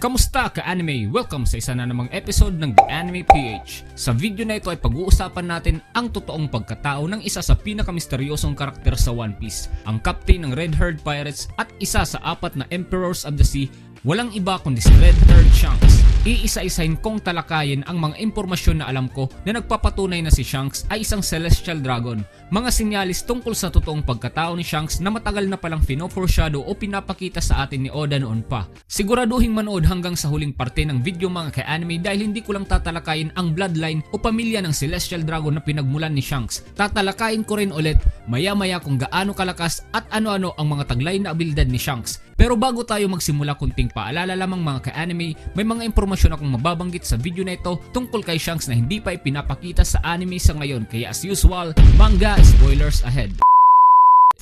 Kamusta ka-anime? Welcome sa isa na namang episode ng The Anime PH. Sa video na ito ay pag-uusapan natin ang totoong pagkatao ng isa sa pinakamisteryosong karakter sa One Piece, ang captain ng Red Herd Pirates at isa sa apat na Emperors of the Sea. Walang iba kundi si Red Herd Shanks. Iisa-isahin kong talakayin ang mga impormasyon na alam ko na nagpapatunay na si Shanks ay isang Celestial Dragon. Mga sinyalis tungkol sa totoong pagkatao ni Shanks na matagal na palang fino-foreshadow o pinapakita sa atin ni Oda noon pa. Siguraduhin manood hanggang sa huling parte ng video mga ka-anime dahil hindi ko lang tatalakayin ang bloodline o pamilya ng Celestial Dragon na pinagmulan ni Shanks. Tatalakayin ko rin ulit maya-maya kung gaano kalakas at ano-ano ang mga taglay na abilidad ni Shanks. Pero bago tayo magsimula, kunting paalala lamang mga ka-anime, may mga impormasyon akong mababanggit sa video na ito tungkol kay Shanks na hindi pa ipinapakita sa anime sa ngayon, kaya as usual, manga spoilers ahead.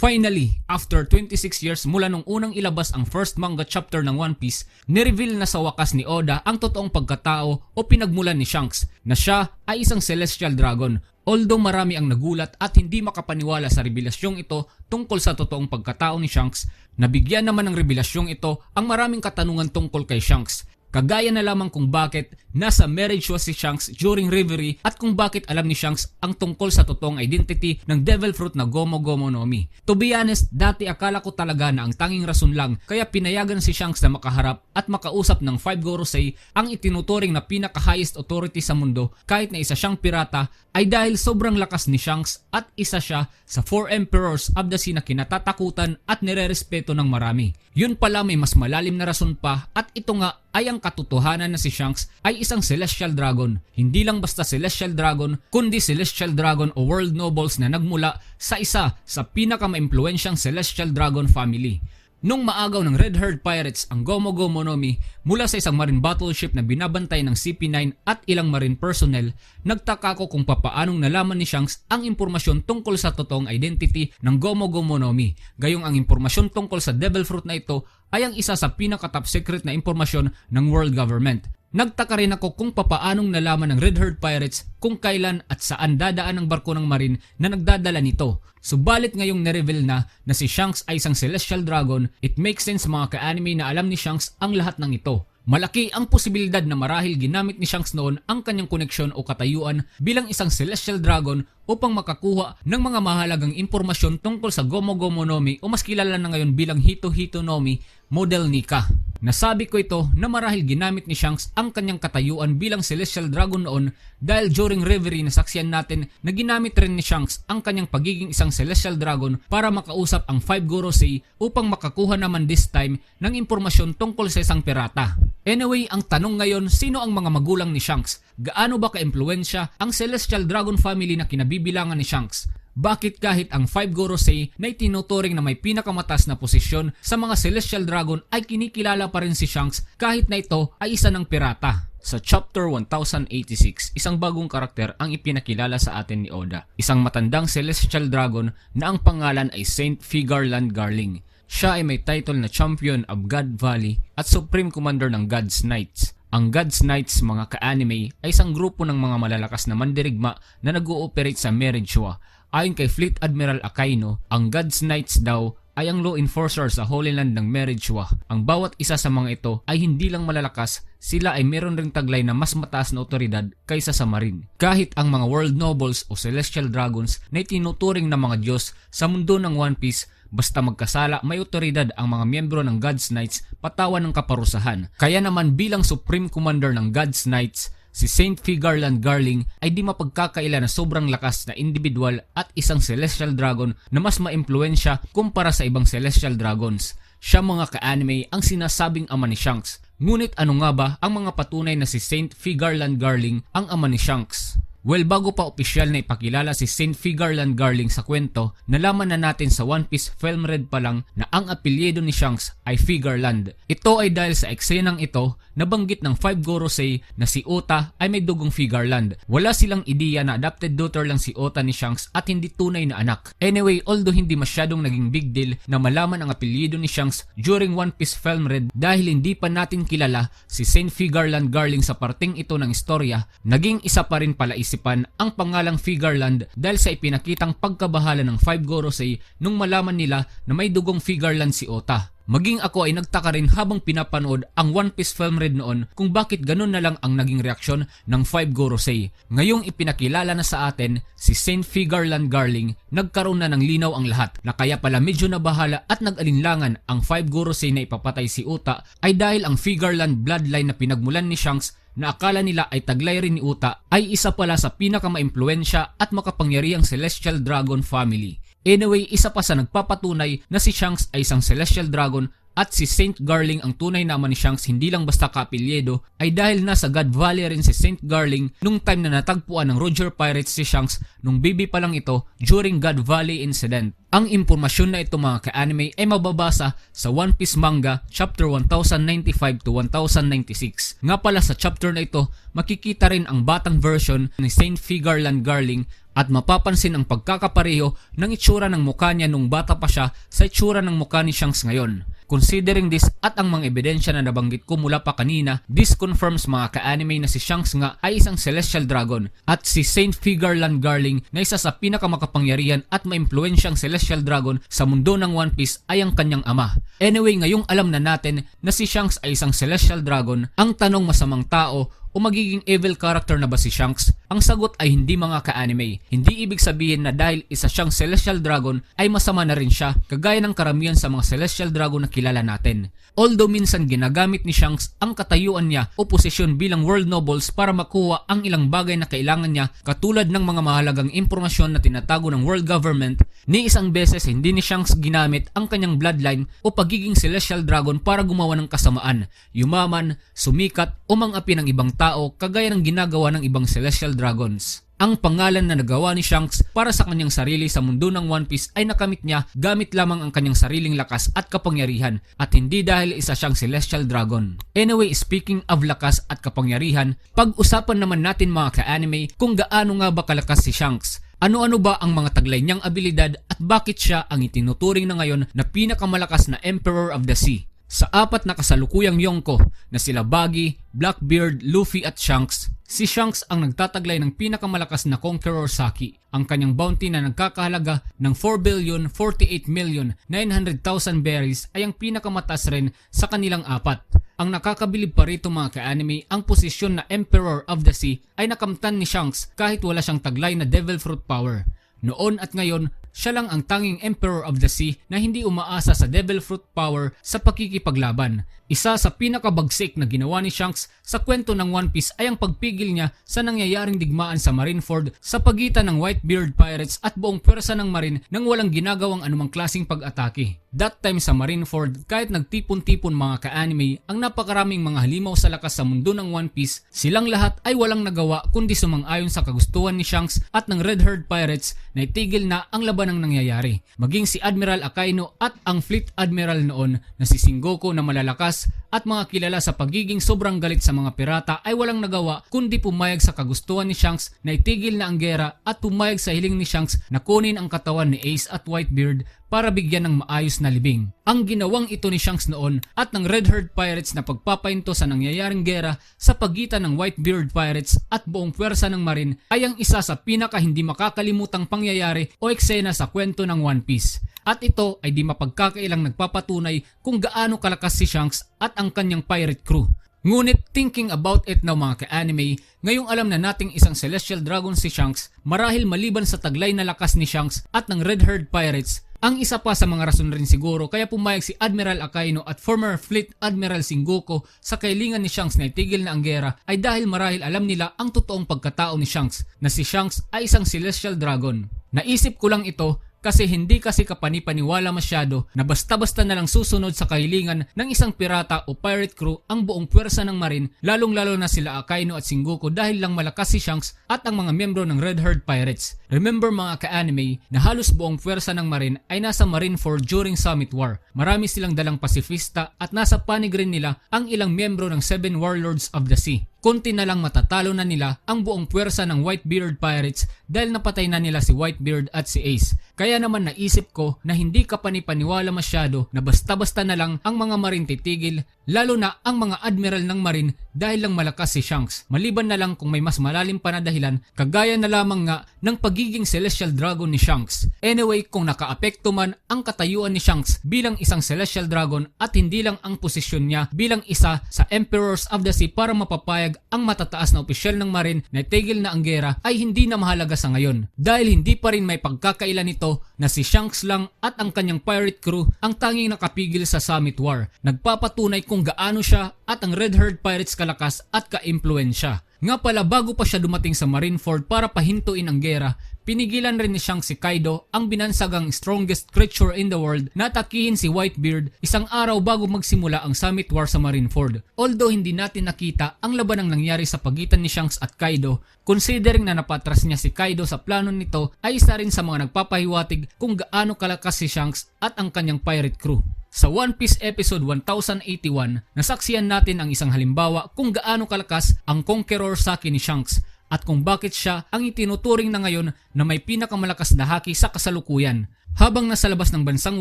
Finally, after 26 years mula nung unang ilabas ang first manga chapter ng One Piece, nireveal na sa wakas ni Oda ang totoong pagkatao o pinagmulan ni Shanks na siya ay isang Celestial Dragon. Although marami ang nagulat at hindi makapaniwala sa revelasyong ito tungkol sa totoong pagkatao ni Shanks, nabigyan naman ng revelasyong ito ang maraming katanungan tungkol kay Shanks. Kagaya na lamang kung bakit nasa marriage was si Shanks during Reverie at kung bakit alam ni Shanks ang tungkol sa totoong identity ng Devil Fruit na Gomu Gomu no Mi. To be honest, dati akala ko talaga na ang tanging rason lang kaya pinayagan si Shanks na makaharap at makausap ng Five Gorosei, ang itinuturing na pinaka-highest authority sa mundo kahit na isa siyang pirata, ay dahil sobrang lakas ni Shanks at isa siya sa 4 Emperors of the Sea na kinatatakutan at nirerespeto ng marami. Yun pala may mas malalim na rason pa at ito nga ay ang katotohanan na si Shanks ay isang Celestial Dragon. Hindi lang basta Celestial Dragon, kundi Celestial Dragon o World Nobles na nagmula sa isa sa pinaka-maimpluwensyang Celestial Dragon family. Nung maagaw ng Red Herd Pirates ang Gomu Gomu no Mi mula sa isang marine battleship na binabantay ng CP9 at ilang marine personnel, nagtaka ko kung papaanong nalaman ni Shanks ang impormasyon tungkol sa totoong identity ng Gomu Gomu no Mi. Gayong ang impormasyon tungkol sa Devil Fruit na ito ay ang isa sa pinaka-top secret na impormasyon ng world government. Nagtaka rin ako kung papaanong nalaman ng Red Herd Pirates kung kailan at saan dadaan ang barko ng marine na nagdadala nito. Subalit ngayong na-reveal na si Shanks ay isang Celestial Dragon, it makes sense mga ka-anime na alam ni Shanks ang lahat ng ito. Malaki ang posibilidad na marahil ginamit ni Shanks noon ang kanyang koneksyon o katayuan bilang isang Celestial Dragon upang makakuha ng mga mahalagang impormasyon tungkol sa Gomu Gomu no Mi o mas kilala na ngayon bilang Hito Hito no Mi, Model Nika. Nasabi ko ito na marahil ginamit ni Shanks ang kanyang katayuan bilang Celestial Dragon noon dahil during Reverie nasaksiyan natin na ginamit rin ni Shanks ang kanyang pagiging isang Celestial Dragon para makausap ang Five Gorosei upang makakuha naman this time ng impormasyon tungkol sa isang pirata. Anyway, ang tanong ngayon, sino ang mga magulang ni Shanks? Gaano ba ka-impluwensya ang Celestial Dragon family na kinabibilangan ni Shanks? Bakit kahit ang Five Gorosei na itinuturing na may pinakamataas na posisyon sa mga Celestial Dragon ay kinikilala pa rin si Shanks kahit na ito ay isa ng pirata? Sa Chapter 1086, isang bagong karakter ang ipinakilala sa atin ni Oda. Isang matandang Celestial Dragon na ang pangalan ay Saint Figarland Garling. Siya ay may title na Champion of God Valley at Supreme Commander ng God's Knights. Ang God's Knights mga ka-anime ay isang grupo ng mga malalakas na mandirigma na nag-ooperate sa Merenchua. Ayon kay Fleet Admiral Akaino, ang God's Knights daw ay ang law enforcer sa Holy Land ng Merenchua. Ang bawat isa sa mga ito ay hindi lang malalakas, sila ay meron ring taglay na mas mataas na otoridad kaysa sa Marine. Kahit ang mga World Nobles o Celestial Dragons na itinuturing na mga Diyos sa mundo ng One Piece, basta magkasala may otoridad ang mga miyembro ng God's Knights patawan ng kaparusahan. Kaya naman bilang Supreme Commander ng God's Knights, si Saint Figarland Garling ay di mapagkakaila na sobrang lakas na individual at isang Celestial Dragon na mas maimpluwensya kumpara sa ibang Celestial Dragons. Siya mga ka-anime ang sinasabing ama ni Shanks. Ngunit ano nga ba ang mga patunay na si Saint Figarland Garling ang ama ni Shanks? Well, bago pa opisyal na ipakilala si Saint Figarland Garling sa kwento, nalaman na natin sa One Piece Film Red pa lang na ang apelyido ni Shanks ay Figarland. Ito ay dahil sa eksenang ito, nabanggit ng Five Gorosei na si Ota ay may dugong Figarland. Wala silang ideya na adopted daughter lang si Ota ni Shanks at hindi tunay na anak. Anyway, although hindi masyadong naging big deal na malaman ang apelyido ni Shanks during One Piece Film Red dahil hindi pa natin kilala si Saint Figarland Garling sa parting ito ng istorya, naging isa pa rin pala naisipan ang pangalang Figarland dahil sa ipinakitang pagkabahala ng 5 Gorosei nung malaman nila na may dugong Figarland si Ota. Maging ako ay nagtaka rin habang pinapanood ang One Piece film read noon kung bakit ganun na lang ang naging reaksyon ng 5 Gorosei. Ngayong ipinakilala na sa atin si Saint Figarland Garling, nagkaroon na ng linaw ang lahat na kaya pala medyo nabahala at nag-alinlangan ang 5 Gorosei na ipapatay si Ota ay dahil ang Figarland bloodline na pinagmulan ni Shanks na akala nila ay taglay rin ni Ota ay isa pala sa pinakamaimpluwensya at makapangyarihang Celestial Dragon family. Anyway, isa pa sa nagpapatunay na si Shanks ay isang Celestial Dragon at si Saint Garling ang tunay na ama ni Shanks hindi lang basta kaapelyedo ay dahil nasa God Valley rin si Saint Garling nung time na natagpuan ng Roger Pirates si Shanks nung baby pa lang ito during God Valley incident. Ang impormasyon na ito mga ka-anime ay mababasa sa One Piece manga chapter 1095 to 1096. Nga pala sa chapter na ito, makikita rin ang batang version ni Saint Figarland Garling at mapapansin ang pagkakapareho ng itsura ng mukha niya nung bata pa siya sa itsura ng mukha ni Shanks ngayon. Considering this at ang mga ebidensya na nabanggit ko mula pa kanina, this confirms mga ka-anime na si Shanks nga ay isang Celestial Dragon at si Saint Figarland Garling na isa sa pinakamakapangyarihan at maimpluwensyang Celestial Dragon sa mundo ng One Piece ay ang kanyang ama. Anyway, ngayong alam na natin na si Shanks ay isang Celestial Dragon, ang tanong masamang tao o magiging evil character na ba si Shanks? Ang sagot ay hindi mga ka-anime. Hindi ibig sabihin na dahil isa siyang Celestial Dragon ay masama na rin siya kagaya ng karamihan sa mga Celestial Dragon na kilala natin. Although minsan ginagamit ni Shanks ang katayuan niya o posisyon bilang World Nobles para makuha ang ilang bagay na kailangan niya katulad ng mga mahalagang impormasyon na tinatago ng World Government, ni isang beses hindi ni Shanks ginamit ang kanyang bloodline o pagiging Celestial Dragon para gumawa ng kasamaan, yumaman, sumikat o mang-api ng ibang tao kagaya ng ginagawa ng ibang Celestial Dragons. Ang pangalan na nagawa ni Shanks para sa kanyang sarili sa mundo ng One Piece ay nakamit niya gamit lamang ang kanyang sariling lakas at kapangyarihan at hindi dahil isa siyang Celestial Dragon. Anyway, speaking of lakas at kapangyarihan, pag-usapan naman natin mga ka-anime kung gaano nga ba kalakas si Shanks. Ano-ano ba ang mga taglay niyang abilidad at bakit siya ang itinuturing na ngayon na pinakamalakas na Emperor of the Sea? Sa apat na kasalukuyang Yonko na sila Buggy, Blackbeard, Luffy at Shanks, si Shanks ang nagtataglay ng pinakamalakas na Conqueror Saki. Ang kanyang bounty na nagkakahalaga ng 4,048,900,000 berries ay ang pinakamataas rin sa kanilang apat. Ang nakakabilib pa rito mga ka-anime, ang posisyon na Emperor of the Sea ay nakamtan ni Shanks kahit wala siyang taglay na Devil Fruit Power. Noon at ngayon, siya lang ang tanging Emperor of the Sea na hindi umaasa sa Devil Fruit Power sa pakikipaglaban. Isa sa pinakabagsik na ginawa ni Shanks sa kwento ng One Piece ay ang pagpigil niya sa nangyayaring digmaan sa Marineford sa pagitan ng Whitebeard Pirates at buong pwersa ng Marine nang walang ginagawang anumang klaseng pag-atake. That time sa Marineford, kahit nagtipon-tipon mga ka-anime ang napakaraming mga halimaw sa lakas sa mundo ng One Piece, silang lahat ay walang nagawa kundi sumang-ayon sa kagustuhan ni Shanks at ng Red-Haired Pirates na itigil na ang laban ng nangyayari. Maging si Admiral Akainu at ang Fleet Admiral noon na si Sengoku na malalakas at mga kilala sa pagiging sobrang galit sa mga pirata ay walang nagawa kundi pumayag sa kagustuhan ni Shanks na itigil na ang gera at pumayag sa hiling ni Shanks na kunin ang katawan ni Ace at Whitebeard para bigyan ng maayos na libing. Ang ginawang ito ni Shanks noon at ng Red-Haired Pirates na pagpapahinto sa nangyayaring gera sa pagitan ng Whitebeard Pirates at buong pwersa ng Marine ay ang isa sa pinaka hindi makakalimutang pangyayari o eksena sa kwento ng One Piece. At ito ay di mapagkakailang nagpapatunay kung gaano kalakas si Shanks at ang kanyang pirate crew. Ngunit thinking about it now mga ka-anime, ngayong alam na nating isang Celestial Dragon si Shanks, marahil maliban sa taglay na lakas ni Shanks at ng Red-Haired Pirates, ang isa pa sa mga rason rin siguro kaya pumayag si Admiral Akainu at former Fleet Admiral Sengoku sa kailingan ni Shanks na itigil na ang gera ay dahil marahil alam nila ang totoong pagkatao ni Shanks na si Shanks ay isang Celestial Dragon. Naisip ko lang ito kasi hindi kasi kapanipaniwala masyado na basta-basta na lang susunod sa kahilingan ng isang pirata o pirate crew ang buong pwersa ng Marine, lalong-lalo na sila Akainu at Sengoku dahil lang malakas si Shanks at ang mga miyembro ng Red-Haired Pirates. Remember mga ka-anime na halos buong pwersa ng Marine ay nasa Marineford during Summit War. Marami silang dalang pasifista at nasa panig rin nila ang ilang miyembro ng 7 Warlords of the Sea. Konti na lang matatalo na nila ang buong pwersa ng Whitebeard Pirates dahil napatay na nila si Whitebeard at si Ace. Kaya naman naisip ko na hindi ka panipaniwala masyado na basta-basta na lang ang mga Marine titigil lalo na ang mga admiral ng Marine dahil lang malakas si Shanks, maliban na lang kung may mas malalim pa na dahilan kagaya na lamang nga ng pagiging Celestial Dragon ni Shanks. Anyway, kung nakaapekto man ang katayuan ni Shanks bilang isang Celestial Dragon at hindi lang ang posisyon niya bilang isa sa Emperors of the Sea para mapapayag ang matataas na opisyal ng Marine na itigil na ang gera ay hindi na mahalaga sa ngayon dahil hindi pa rin may pagkakailan nito na si Shanks lang at ang kanyang pirate crew ang tanging nakapigil sa Summit War. Nagpapatunay kung gaano siya at ang Red Herd Pirates kalakas at ka-impluensya. Nga pala, bago pa siya dumating sa Marineford para pahintuin ang gera, pinigilan rin ni Shanks si Kaido, ang binansagang strongest creature in the world, na atakihin si Whitebeard isang araw bago magsimula ang Summit War sa Marineford. Although hindi natin nakita ang labanang nangyari sa pagitan ni Shanks at Kaido, considering na napatras niya si Kaido sa plano nito ay isa rin sa mga nagpapahiwatig kung gaano kalakas si Shanks at ang kanyang pirate crew. Sa One Piece episode 1081, nasaksiyan natin ang isang halimbawa kung gaano kalakas ang Conqueror Saki ni Shanks at kung bakit siya ang itinuturing na ngayon na may pinakamalakas na haki sa kasalukuyan. Habang nasa labas ng bansang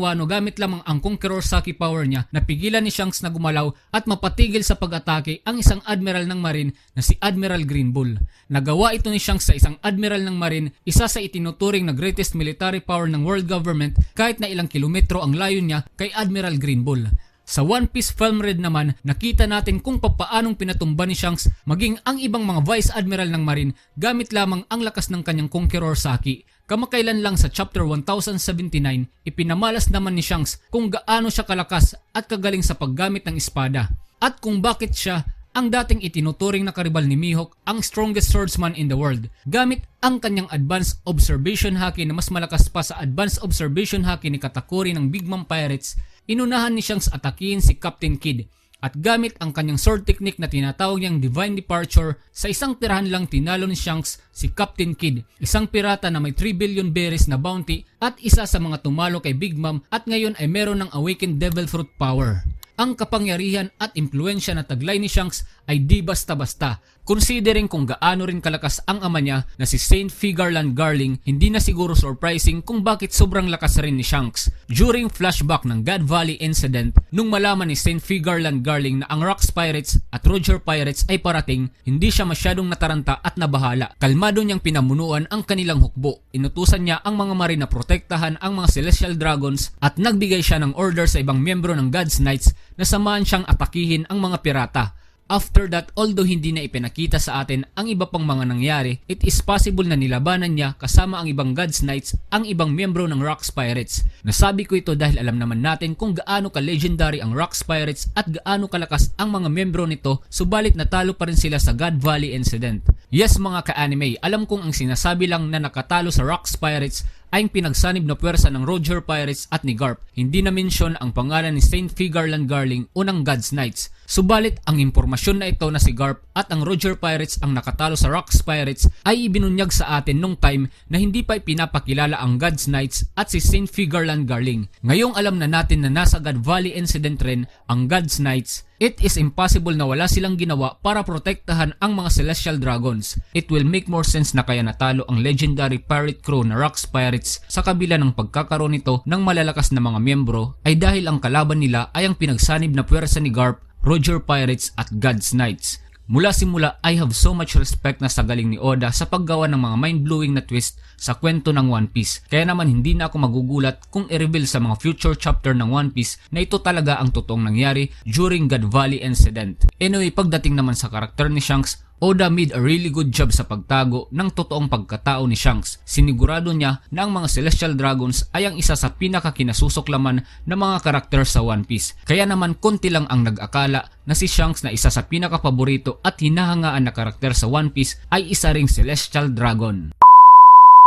Wano, gamit lamang ang Conqueror Saki power niya, napigilan ni Shanks na gumalaw at mapatigil sa pag-atake ang isang admiral ng Marine na si Admiral Green Bull. Nagawa ito ni Shanks sa isang admiral ng Marine, isa sa itinuturing na greatest military power ng world government kahit na ilang kilometro ang layo niya kay Admiral Green Bull. Sa One Piece Film Red naman, nakita natin kung papaanong pinatumba ni Shanks maging ang ibang mga Vice Admiral ng Marine gamit lamang ang lakas ng kanyang Conqueror Saki. Kamakailan lang sa chapter 1079, ipinamalas naman ni Shanks kung gaano siya kalakas at kagaling sa paggamit ng espada at kung bakit siya ang dating itinuturing na karibal ni Mihawk ang strongest swordsman in the world. Gamit ang kanyang advanced observation haki na mas malakas pa sa advanced observation haki ni Katakuri ng Big Mom Pirates, inunahan ni Shanks atakihin si Captain Kidd. At gamit ang kanyang sword technique na tinatawag niyang Divine Departure, sa isang tirahan lang tinalo ni Shanks si Captain Kidd, isang pirata na may 3 billion berries na bounty at isa sa mga tumalo kay Big Mom at ngayon ay meron ng Awakened Devil Fruit power. Ang kapangyarihan at impluensya na taglay ni Shanks ay di basta-basta. Considering kung gaano rin kalakas ang ama niya na si Saint Figarland Garling, hindi na siguro surprising kung bakit sobrang lakas rin ni Shanks. During flashback ng God Valley incident, nung malaman ni Saint Figarland Garling na ang Rocks Pirates at Roger Pirates ay parating, hindi siya masyadong nataranta at nabahala. Kalmado niyang pinamunuan ang kanilang hukbo. Inutusan niya ang mga marine na protektahan ang mga Celestial Dragons at nagbigay siya ng order sa ibang miyembro ng God's Knights na samahan siyang atakihin ang mga pirata. After that, although hindi na ipinakita sa atin ang iba pang mga nangyari, it is possible na nilabanan niya kasama ang ibang God's Knights ang ibang miyembro ng Rocks Pirates. Nasabi ko ito dahil alam naman natin kung gaano ka-legendary ang Rocks Pirates at gaano kalakas ang mga miyembro nito, subalit natalo pa rin sila sa God Valley incident. Yes mga ka-anime, alam kong ang sinasabi lang na nakatalo sa Rocks Pirates ay ang pinagsanib na puwersa ng Roger Pirates at ni Garp. Hindi na mention ang pangalan ni Saint Figarland Garling unang God's Knights. Subalit ang impormasyon na ito na si Garp at ang Roger Pirates ang nakatalo sa Rocks Pirates ay ibinunyag sa atin nung time na hindi pa ipinapakilala ang God's Knights at si Saint Figarland Garling. Ngayong alam na natin na nasa God Valley incident rin ang God's Knights, it is impossible na wala silang ginawa para protektahan ang mga Celestial Dragons. It will make more sense na kaya natalo ang legendary pirate crew na Rocks Pirates sa kabila ng pagkakaroon nito ng malalakas na mga miyembro ay dahil ang kalaban nila ay ang pinagsanib na puwersa ni Garp, Roger Pirates at God's Knights. Mula simula, I have so much respect na sa galing ni Oda sa paggawa ng mga mind-blowing na twist sa kwento ng One Piece. Kaya naman hindi na ako magugulat kung i-reveal sa mga future chapter ng One Piece na ito talaga ang totoong nangyari during God Valley incident. Anyway, pagdating naman sa karakter ni Shanks, Oda made a really good job sa pagtago ng totoong pagkatao ni Shanks. Sinigurado niya na ang mga Celestial Dragons ay ang isa sa pinakakinasusuklaman ng mga karakter sa One Piece. Kaya naman konti lang ang nag-akala na si Shanks na isa sa pinakapaborito at hinahangaan na karakter sa One Piece ay isa ring Celestial Dragon.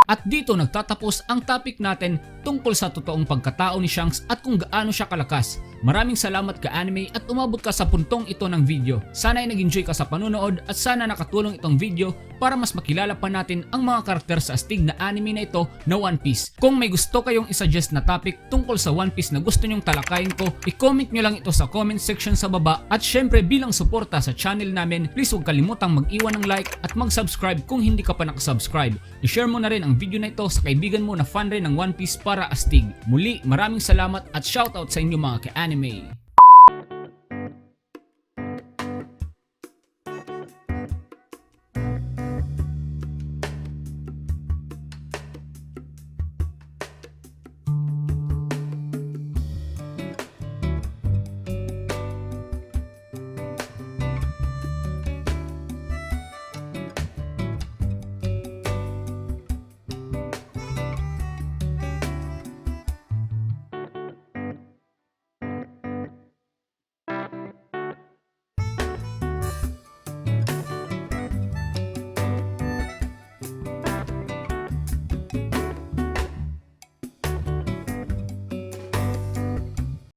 At dito nagtatapos ang topic natin tungkol sa totoong pagkatao ni Shanks at kung gaano siya kalakas. Maraming salamat ka-anime at umabot ka sa puntong ito ng video. Sana ay nag-enjoy ka sa panunood at sana nakatulong itong video para mas makilala pa natin ang mga karakter sa astig na anime na ito na One Piece. Kung may gusto kayong isuggest na topic tungkol sa One Piece na gusto nyong talakayin ko, i-comment nyo lang ito sa comment section sa baba. At syempre bilang suporta sa channel namin, please huwag kalimutang mag-iwan ng like at mag-subscribe kung hindi ka pa nakasubscribe. I-share mo na rin ang video na ito sa kaibigan mo na fan rin ng One Piece para astig. Muli, maraming salamat at shoutout sa inyo mga ka-anime.